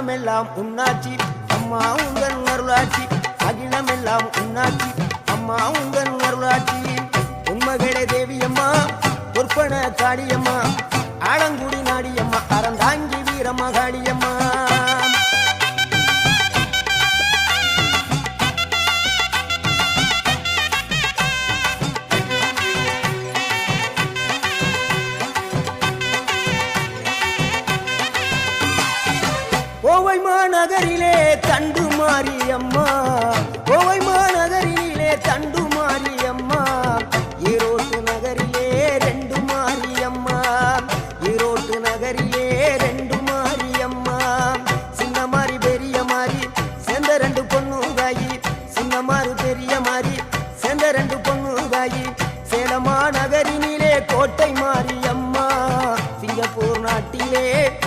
அகிலமெல்லாம் உன்னாட்சி அம்மா உங்கள் அருளாட்சி அகிலமெல்லாம் உன்னாட்சி அம்மா உங்கள் அருளாட்சி உண்மகளே தேவியம்மா பொற்பன காளியம்மா ஆலங்குடி நாடியம்மா அறந்தாங்கி வீரம்மா காளியம்மா கோவை மாநகரிலே தண்டு மாரியம்மா கோவை மாநகரிலே தண்டு மாரியம்மா ஈரோட்டு நகரிலே ரெண்டு மாரியம்மா ஈரோட்டு நகரிலே ரெண்டு மாரியம்மா சின்ன மாறி பெரிய மாறி சேர்ந்த ரெண்டு பொண்ணுகாயி சின்ன மாறு பெரிய மாறி சேர்ந்த ரெண்டு பொண்ணுகாயி சேலமா நகரினிலே கோட்டை மாறி